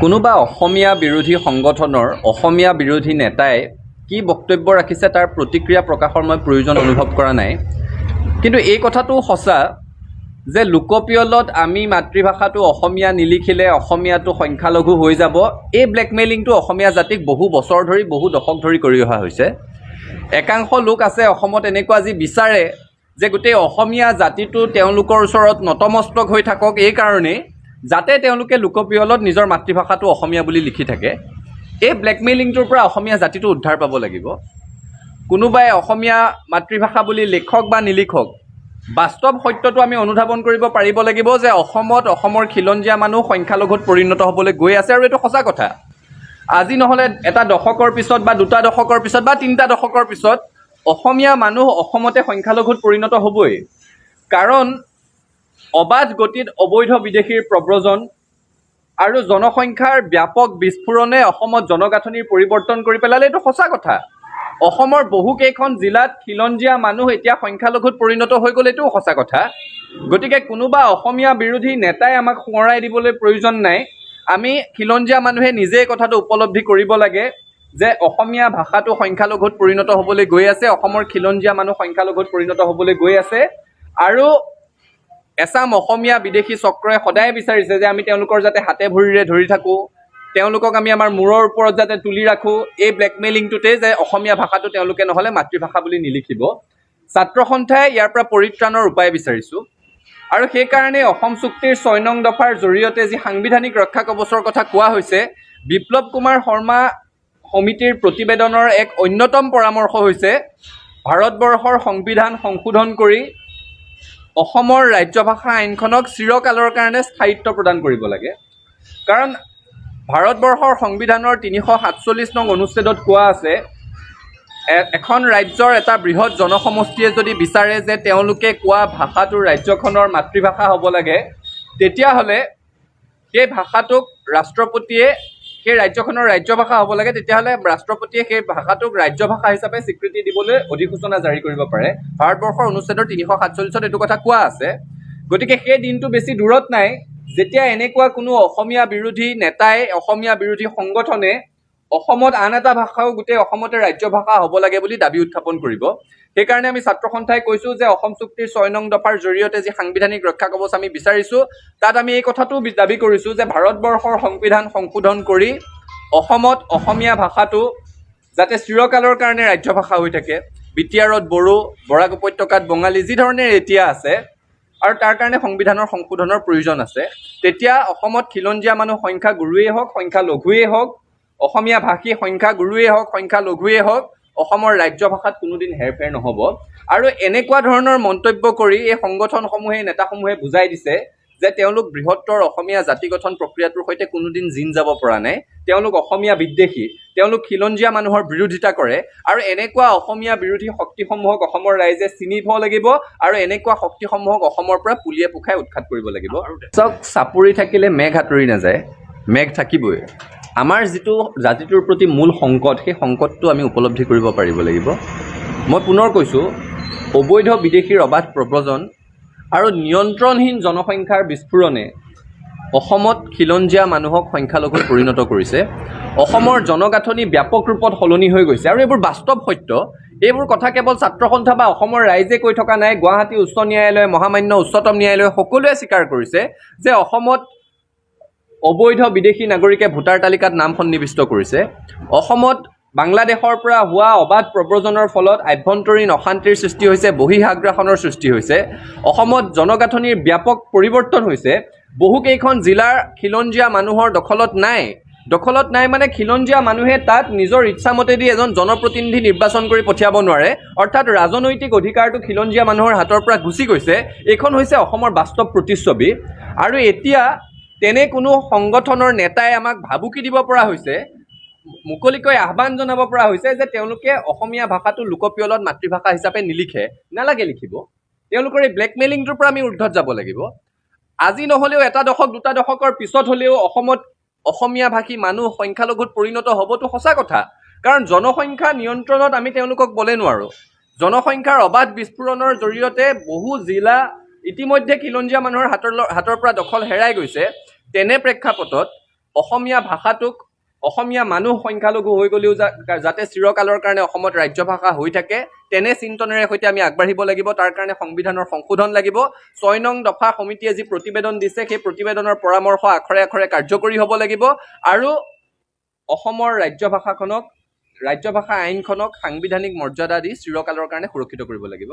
কোনোবা অসমীয়া বিৰোধী সংগঠনৰ অসমীয়া বিৰোধী নেতাই কি বক্তব্য ৰাখিছে তাৰ প্ৰতিক্ৰিয়া প্ৰকাশৰ মই প্ৰয়োজন অনুভৱ কৰা নাই। কিন্তু এই কথাটো সঁচা যে লোকপিয়লত আমি মাতৃভাষাটো অসমীয়া নিলিখিলে অসমীয়াটো সংখ্যালঘু হৈ যাব, এই ব্লেকমেইলিংটো অসমীয়া জাতিক বহু বছৰ ধৰি বহু দশক ধৰি কৰি অহা হৈছে। একাংশ লোক আছে অসমত এনেকুৱা যি বিচাৰে যে গোটেই অসমীয়া জাতিটো তেওঁলোকৰ ওচৰত নতমস্তক হৈ থাকক, এই কাৰণেই যাতে তেওঁলোকে লোকপিয়লত নিজৰ মাতৃভাষাটো অসমীয়া বুলি লিখি থাকে। এই ব্লেকমেইলিংটোৰ পৰা অসমীয়া জাতিটো উদ্ধাৰ পাব লাগিব। কোনোবাই অসমীয়া মাতৃভাষা বুলি লিখক বা নিলিখক, বাস্তৱ সত্যটো আমি অনুধাৱন কৰিব পাৰিব লাগিব যে অসমত অসমৰ খিলঞ্জীয়া মানুহ সংখ্যালঘুত পৰিণত হ'বলৈ গৈ আছে, আৰু এইটো সঁচা কথা। আজি নহ'লে এটা দশকৰ পিছত বা দুটা দশকৰ পিছত বা তিনিটা দশকৰ পিছত অসমীয়া মানুহ অসমতে সংখ্যালঘুত পৰিণত হ'বই। কাৰণ অবাধ গতিত অবৈধ বিদেশীৰ প্ৰব্ৰজন আৰু জনসংখ্যাৰ ব্যাপক বিস্ফোৰণে অসমত জনগাঁথনিৰ পৰিৱৰ্তন কৰি পেলালে, এইটো সঁচা কথা। অসমৰ বহুকেইখন জিলাত খিলঞ্জীয়া মানুহ এতিয়া সংখ্যালঘুত পৰিণত হৈ গ'ল, এইটোও সঁচা কথা। গতিকে কোনোবা অসমীয়া বিৰোধী নেতাই আমাক সোঁৱৰাই দিবলৈ প্ৰয়োজন নাই। আমি খিলঞ্জীয়া মানুহে নিজেই কথাটো উপলব্ধি কৰিব লাগে যে অসমীয়া ভাষাটো সংখ্যালঘুত পৰিণত হ'বলৈ গৈ আছে, অসমৰ খিলঞ্জীয়া মানুহ সংখ্যালঘুত পৰিণত হ'বলৈ গৈ আছে। আৰু এচাম অসমীয়া বিদেশী চক্ৰই সদায় বিচাৰিছে যে আমি তেওঁলোকৰ যাতে হাতে ভৰিৰে ধৰি থাকোঁ, তেওঁলোকক আমি আমাৰ মূৰৰ ওপৰত যাতে তুলি ৰাখোঁ, এই ব্লেকমেইলিংটোতে যে অসমীয়া ভাষাটো তেওঁলোকে নহ'লে মাতৃভাষা বুলি নিলিখিব। ছাত্ৰ সন্থাই ইয়াৰ পৰা পৰিত্ৰাণৰ উপায় বিচাৰিছোঁ। আৰু সেইকাৰণে অসম চুক্তিৰ ৬ নং দফাৰ জৰিয়তে যি সাংবিধানিক ৰক্ষা কৱচৰ কথা কোৱা হৈছে, বিপ্লৱ কুমাৰ শৰ্মা সমিতিৰ প্ৰতিবেদনৰ এক অন্যতম পৰামৰ্শ হৈছে ভাৰতবৰ্ষৰ সংবিধান সংশোধন কৰি অসমৰ ৰাজ্যভাষা আইনখনক চিৰকালৰ কাৰণে স্থায়িত্ব প্ৰদান কৰিব লাগে। কাৰণ ভাৰতবৰ্ষৰ সংবিধানৰ ৩৪৭ নং অনুচ্ছেদত কোৱা আছে, এখন ৰাজ্যৰ এটা বৃহৎ জনসমষ্টিয়ে যদি বিচাৰে যে তেওঁলোকে কোৱা ভাষাটো ৰাজ্যখনৰ মাতৃভাষা হ'ব লাগে, তেতিয়াহ'লে সেই ভাষাটোক ৰাষ্ট্ৰপতিয়ে, সেই ৰাজ্যখনৰ ৰাজ্যভাষা হ'ব লাগে, তেতিয়াহ'লে ৰাষ্ট্ৰপতিয়ে সেই ভাষাটোক ৰাজ্যভাষা হিচাপে স্বীকৃতি দিবলৈ অধিসূচনা জাৰি কৰিব পাৰে। ভাৰতবৰ্ষৰ অনুচ্ছেদৰ ৩৪৭ত এইটো কথা কোৱা আছে। গতিকে সেই দিনটো বেছি দূৰত নাই যেতিয়া এনেকুৱা কোনো অসমীয়া বিৰোধী নেতাই, অসমীয়া বিৰোধী সংগঠনে অসমত আন এটা ভাষাও গোটেই অসমতে ৰাজ্যভাষা হ'ব লাগে বুলি দাবী উত্থাপন কৰিব। সেইকাৰণে আমি ছাত্ৰ সন্থাই কৈছোঁ যে অসম চুক্তিৰ ৬ নং দফাৰ জৰিয়তে যি সাংবিধানিক ৰক্ষা কৱচ আমি বিচাৰিছোঁ, তাত আমি এই কথাটো দাবী কৰিছোঁ যে ভাৰতবৰ্ষৰ সংবিধান সংশোধন কৰি অসমত অসমীয়া ভাষাটো যাতে চিৰকালৰ কাৰণে ৰাজ্যভাষা হৈ থাকে। বিটিআৰত বড়ো, বৰাক উপত্যকাত বঙালী, যি ধৰণে এতিয়া আছে, আৰু তাৰ কাৰণে সংবিধানৰ সংশোধনৰ প্ৰয়োজন আছে। তেতিয়া অসমত খিলঞ্জীয়া মানুহ সংখ্যা গুৰুৱেই হওক, সংখ্যা লঘুৱেই হওক, অসমীয়া ভাষী সংখ্যা গুৰুৱেই হওক, সংখ্যা লঘুৱেই হওক, অসমৰ ৰাজ্যভাষাত কোনোদিন হেৰফেৰ নহ'ব। আৰু এনেকুৱা ধৰণৰ মন্তব্য কৰি এই সংগঠনসমূহে, নেতাসমূহে বুজাই দিছে যে তেওঁলোক বৃহত্তৰ অসমীয়া জাতি গঠন প্ৰক্ৰিয়াটোৰ সৈতে কোনোদিন জিন যাব পৰা নাই, তেওঁলোক অসমীয়া বিদ্বেষী, তেওঁলোক খিলঞ্জীয়া মানুহৰ বিৰোধিতা কৰে। আৰু এনেকুৱা অসমীয়া বিৰোধী শক্তিসমূহক অসমৰ ৰাইজে চিনিব লাগিব, আৰু এনেকুৱা শক্তিসমূহক অসমৰ পৰা পুলিয়ে পোখাই উৎখাত কৰিব লাগিব। চাওক, চাপৰি থাকিলে মেঘ আঁতৰি নাযায়, মেঘ থাকিবই। আমাৰ যিটো জাতিটোৰ প্ৰতি মূল সংকট, সেই সংকটটো আমি উপলব্ধি কৰিব পাৰিব লাগিব। মই পুনৰ কৈছোঁ, অবৈধ বিদেশীৰ অবাধ প্ৰব্ৰজন আৰু নিয়ন্ত্ৰণহীন জনসংখ্যাৰ বিস্ফোৰণে অসমত খিলঞ্জীয়া মানুহক সংখ্যালঘুত পৰিণত কৰিছে। অসমৰ জনগাঁথনি ব্যাপক ৰূপত সলনি হৈ গৈছে, আৰু এইবোৰ বাস্তৱ সত্য। এইবোৰ কথা কেৱল ছাত্ৰ সন্থা বা অসমৰ ৰাইজে কৈ থকা নাই, গুৱাহাটী উচ্চ ন্যায়ালয়, মহামান্য উচ্চতম ন্যায়ালয় সকলোৱে স্বীকাৰ কৰিছে যে অসমত অবৈধ বিদেশী নাগৰিকে ভোটাৰ তালিকাত নাম সন্নিৱিষ্ট কৰিছে। অসমত বাংলাদেশৰ পৰা হোৱা অবাধ প্ৰব্ৰজনৰ ফলত আভ্যন্তৰীণ অশান্তিৰ সৃষ্টি হৈছে, বহিঃআগ্ৰাসনৰ সৃষ্টি হৈছে। অসমত জনগাঁথনিৰ ব্যাপক পৰিৱৰ্তন হৈছে। বহুকেইখন জিলাৰ খিলঞ্জীয়া মানুহৰ দখলত নাই। দখলত নাই মানে খিলঞ্জীয়া মানুহে তাত নিজৰ ইচ্ছামতেদি এজন জনপ্ৰতিনিধি নিৰ্বাচন কৰি পঠিয়াব নোৱাৰে, অৰ্থাৎ ৰাজনৈতিক অধিকাৰটো খিলঞ্জীয়া মানুহৰ হাতৰ পৰা গুচি গৈছে। এইখন হৈছে অসমৰ বাস্তৱ প্ৰতিচ্ছবি। আৰু এতিয়া তেনে কোনো সংগঠনৰ নেতাই আমাক ভাবুকি দিব পৰা হৈছে, মুকলিকৈ আহ্বান জনাব পৰা হৈছে যে তেওঁলোকে অসমীয়া ভাষাটো লোকপিয়লত মাতৃভাষা হিচাপে নিলিখে। নালাগে লিখিব। তেওঁলোকৰ এই ব্লেকমেইলিংটোৰ পৰা আমি ঊৰ্ধত যাব লাগিব। আজি নহ'লেও এটা দশক, দুটা দশকৰ পিছত হ'লেও অসমত অসমীয়া ভাষী মানুহ সংখ্যালঘুত পৰিণত হ'বতো সঁচা কথা। কাৰণ জনসংখ্যা নিয়ন্ত্ৰণত আমি তেওঁলোকক বলে নোৱাৰোঁ। জনসংখ্যাৰ অবাধ বিস্ফোৰণৰ জৰিয়তে বহু জিলা ইতিমধ্যে খিলঞ্জীয়া মানুহৰ হাতৰ পৰা দখল হেৰাই গৈছে। তেনে প্ৰেক্ষাপটত অসমীয়া ভাষাটোক অসমীয়া মানুহ সংখ্যালঘু হৈ গ'লেও যাতে চিৰকালৰ কাৰণে অসমত ৰাজ্য ভাষা হৈ থাকে তেনে চিন্তনেৰে সৈতে আমি আগবাঢ়িব লাগিব। তাৰ কাৰণে সংবিধানৰ সংশোধন লাগিব। ৬ নং দফা সমিতিয়ে যি প্ৰতিবেদন দিছে সেই প্ৰতিবেদনৰ পৰামৰ্শ আখৰে আখৰে কাৰ্যকৰী হ'ব লাগিব আৰু অসমৰ ৰাজ্য ভাষা আইনখনক সাংবিধানিক মৰ্যাদা দি চিৰকালৰ কাৰণে সুৰক্ষিত কৰিব লাগিব।